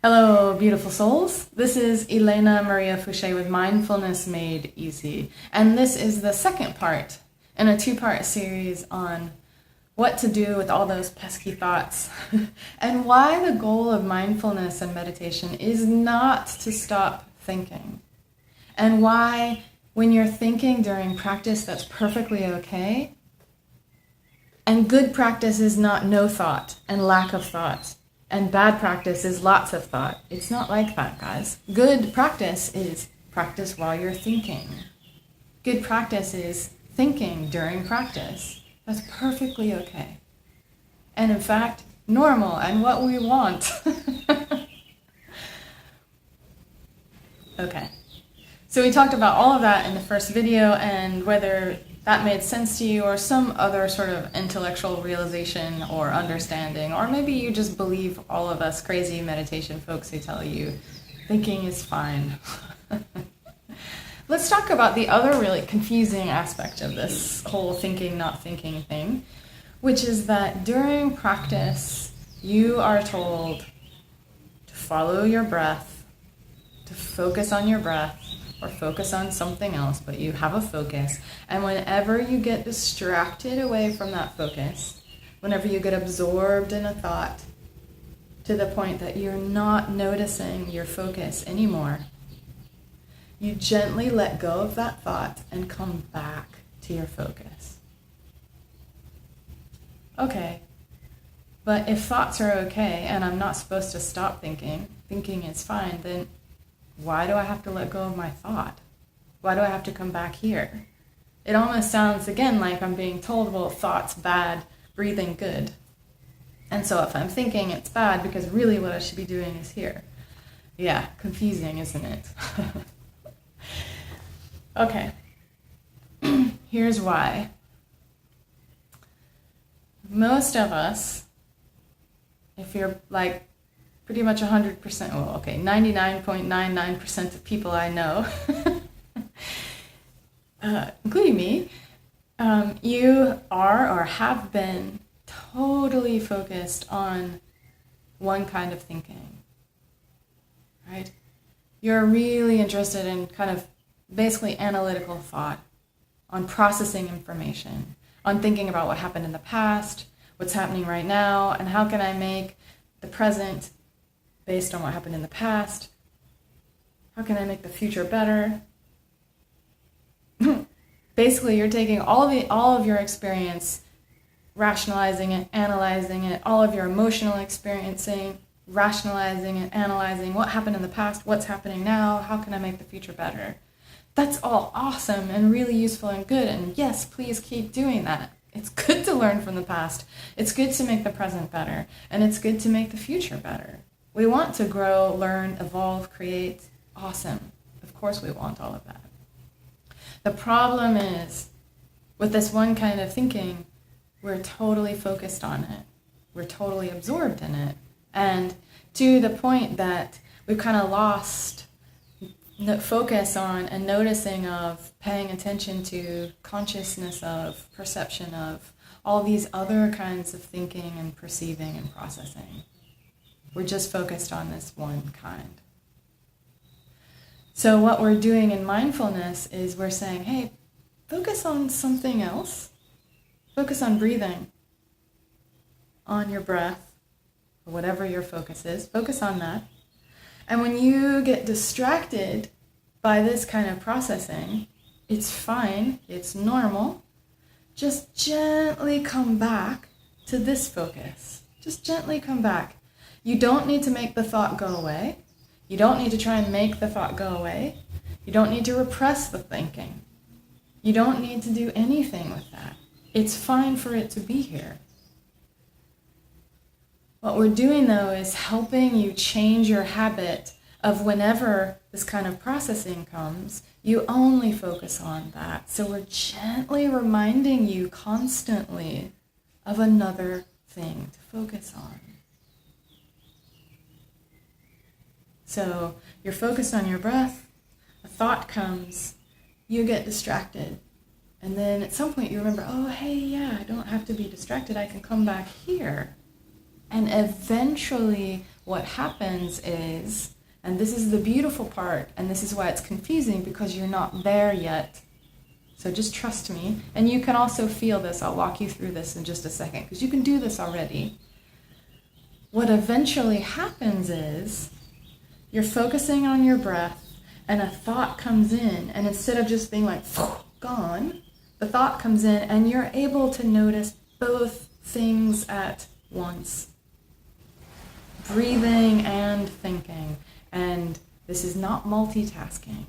Hello, beautiful souls. This is Elena Maria Fouché with Mindfulness Made Easy. And this is the second part in a two-part series on what to do with all those pesky thoughts and why the goal of mindfulness and meditation is not to stop thinking. And why when you're thinking during practice, that's perfectly okay. And good practice is not no thought and lack of thought. And bad practice is lots of thought. It's not like that, guys. Good practice is practice while you're thinking. Good practice is thinking during practice. That's perfectly okay. And in fact, normal and what we want. Okay. So we talked about all of that in the first video and whether that made sense to you or some other sort of intellectual realization or understanding, or maybe you just believe all of us crazy meditation folks who tell you thinking is fine. Let's talk about the other really confusing aspect of this whole thinking, not thinking thing, which is that during practice, you are told to follow your breath, to focus on your breath, or focus on something else, but you have a focus. And whenever you get distracted away from that focus, whenever you get absorbed in a thought to the point that you're not noticing your focus anymore, you gently let go of that thought and come back to your focus. Okay, but if thoughts are okay and I'm not supposed to stop thinking, thinking is fine, then why do I have to let go of my thought? Why do I have to come back here? It almost sounds, again, like I'm being told, well, thought's bad, breathing good. And so if I'm thinking it's bad because really what I should be doing is here. Yeah, confusing, isn't it? Okay. Here's why. Most of us, if you're like pretty much 100%, well, okay, 99.99% of people I know, including me, you are or have been totally focused on one kind of thinking, right? You're really interested in kind of basically analytical thought, on processing information, on thinking about what happened in the past, what's happening right now, and how can I make the present based on what happened in the past. How can I make the future better? Basically, you're taking all of your experience, rationalizing it, analyzing it, all of your emotional experiencing, rationalizing it, analyzing what happened in the past, what's happening now, how can I make the future better? That's all awesome and really useful and good, and yes, please keep doing that. It's good to learn from the past. It's good to make the present better, and it's good to make the future better. We want to grow, learn, evolve, create. Awesome. Of course we want all of that. The problem is, with this one kind of thinking, we're totally focused on it. We're totally absorbed in it. And to the point that we've kind of lost focus on and noticing of, paying attention to, consciousness of, perception of, all these other kinds of thinking and perceiving and processing. We're just focused on this one kind. So what we're doing in mindfulness is we're saying, hey, focus on something else. Focus on breathing, on your breath, or whatever your focus is. Focus on that. And when you get distracted by this kind of processing, it's fine, it's normal. Just gently come back to this focus. Just gently come back. You don't need to make the thought go away. You don't need to try and make the thought go away. You don't need to repress the thinking. You don't need to do anything with that. It's fine for it to be here. What we're doing, though, is helping you change your habit of whenever this kind of processing comes, you only focus on that. So we're gently reminding you constantly of another thing to focus on. So you're focused on your breath, a thought comes, you get distracted. And then at some point you remember, oh, hey, yeah, I don't have to be distracted. I can come back here. And eventually, what happens is, and this is the beautiful part, and this is why it's confusing, because you're not there yet. So just trust me. And you can also feel this. I'll walk you through this in just a second, because you can do this already. What eventually happens is you're focusing on your breath, and a thought comes in, and instead of just being like, gone, the thought comes in, and you're able to notice both things at once. Breathing and thinking. And this is not multitasking.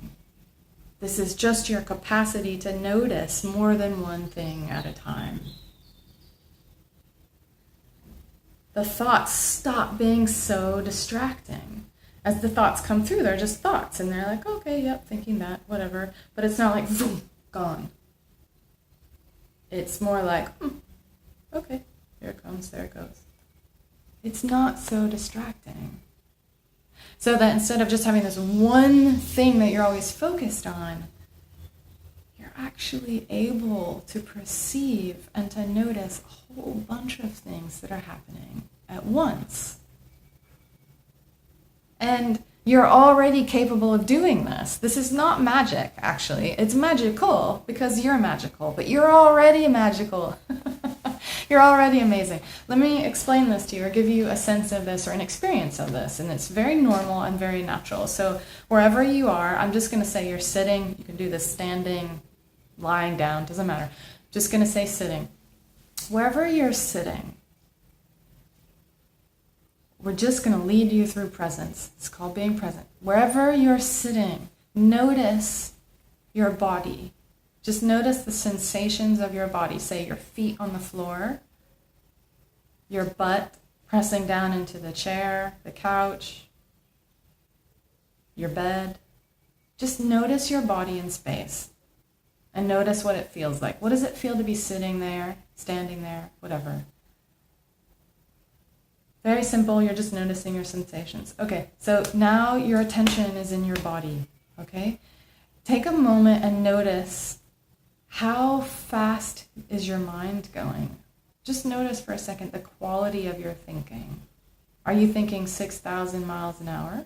This is just your capacity to notice more than one thing at a time. The thoughts stop being so distracting. As the thoughts come through, they're just thoughts, and they're like, okay, yep, thinking that, whatever. But it's not like, boom, gone. It's more like, okay, here it comes, there it goes. It's not so distracting. So that instead of just having this one thing that you're always focused on, you're actually able to perceive and to notice a whole bunch of things that are happening at once. And you're already capable of doing this. This is not magic, actually. It's magical because you're magical, but you're already magical. You're already amazing. Let me explain this to you or give you a sense of this or an experience of this. And it's very normal and very natural. So wherever you are, I'm just going to say you're sitting. You can do this standing, lying down, doesn't matter. Just going to say sitting. Wherever you're sitting, we're just going to lead you through presence. It's called being present. Wherever you're sitting, notice your body. Just notice the sensations of your body. Say your feet on the floor, your butt pressing down into the chair, the couch, your bed. Just notice your body in space and notice what it feels like. What does it feel to be sitting there, standing there, whatever? Very simple. You're just noticing your sensations. Okay, so now your attention is in your body, okay? Take a moment and notice how fast is your mind going? Just notice for a second the quality of your thinking. Are you thinking 6,000 miles an hour?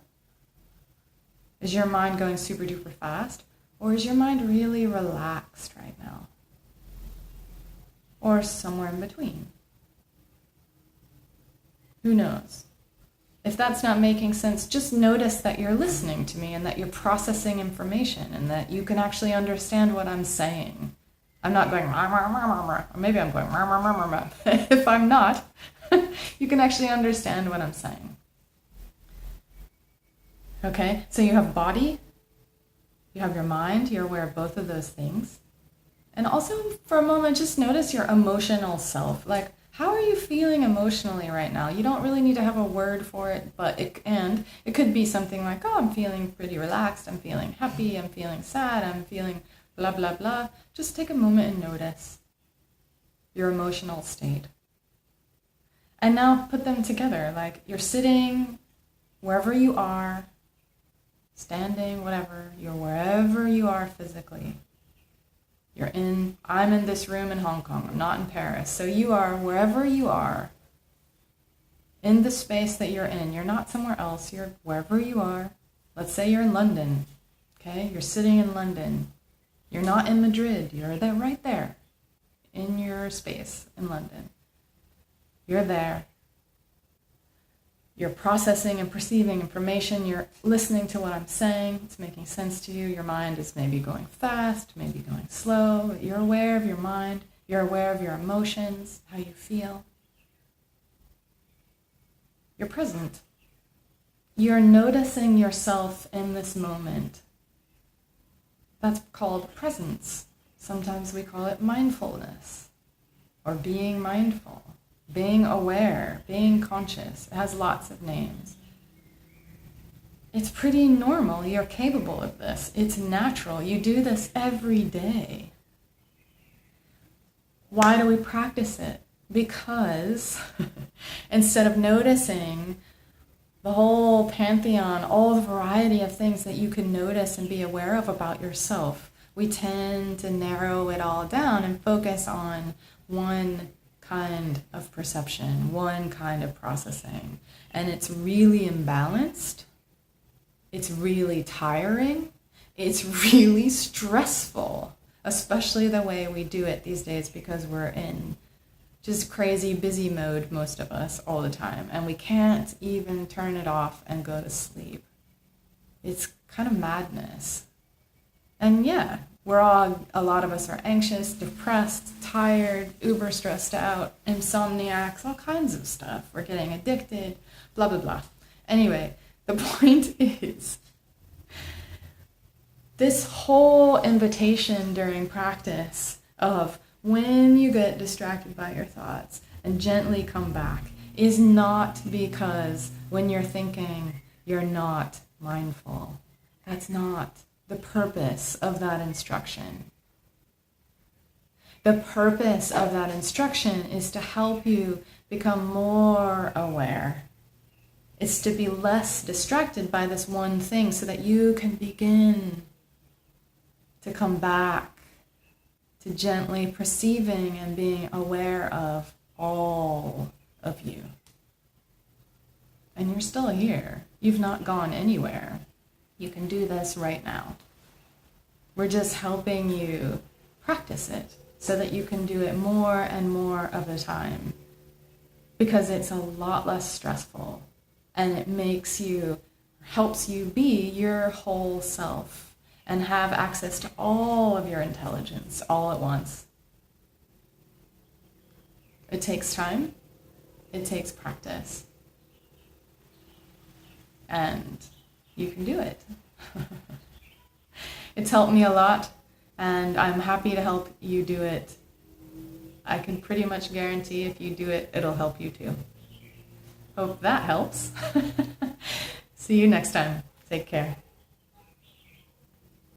Is your mind going super duper fast? Or is your mind really relaxed right now? Or somewhere in between? Who knows? If that's not making sense, just notice that you're listening to me and that you're processing information and that you can actually understand what I'm saying. I'm not going, rah, rah, rah, rah, rah. Or maybe I'm going, rah, rah, rah, rah, rah. If I'm not, you can actually understand what I'm saying. Okay, so you have body, you have your mind, you're aware of both of those things. And also, for a moment, just notice your emotional self. Like, how are you feeling emotionally right now? You don't really need to have a word for it, but it could be something like, oh, I'm feeling pretty relaxed, I'm feeling happy, I'm feeling sad, I'm feeling blah, blah, blah. Just take a moment and notice your emotional state. And now put them together, like you're sitting wherever you are, standing, whatever, you're wherever you are physically. I'm in this room in Hong Kong, I'm not in Paris. So you are wherever you are, in the space that you're in. You're not somewhere else, you're wherever you are. Let's say you're in London, okay? You're sitting in London. You're not in Madrid, you're there, right there, in your space in London. You're there. You're processing and perceiving information. You're listening to what I'm saying. It's making sense to you. Your mind is maybe going fast, maybe going slow. You're aware of your mind. You're aware of your emotions, how you feel. You're present. You're noticing yourself in this moment. That's called presence. Sometimes we call it mindfulness or being mindful. Being aware, being conscious. It has lots of names. It's pretty normal. You're capable of this. It's natural. You do this every day. Why do we practice it? Because instead of noticing the whole pantheon, all the variety of things that you can notice and be aware of about yourself, we tend to narrow it all down and focus on one kind of perception, one kind of processing, and it's really imbalanced, it's really tiring, it's really stressful, especially the way we do it these days because we're in just crazy busy mode, most of us, all the time, and we can't even turn it off and go to sleep. It's kind of madness. And yeah, a lot of us are anxious, depressed, tired, uber stressed out, insomniacs, all kinds of stuff. We're getting addicted, blah, blah, blah. Anyway, the point is, this whole invitation during practice of when you get distracted by your thoughts and gently come back is not because when you're thinking you're not mindful. That's not the purpose of that instruction. The purpose of that instruction is to help you become more aware. It's to be less distracted by this one thing so that you can begin to come back to gently perceiving and being aware of all of you. And you're still here. You've not gone anywhere. You can do this right now. We're just helping you practice it so that you can do it more and more of the time, because it's a lot less stressful and it helps you be your whole self and have access to all of your intelligence all at once. It takes time. It takes practice. And you can do it. It's helped me a lot, and I'm happy to help you do it. I can pretty much guarantee if you do it, it'll help you too. Hope that helps. See you next time. Take care.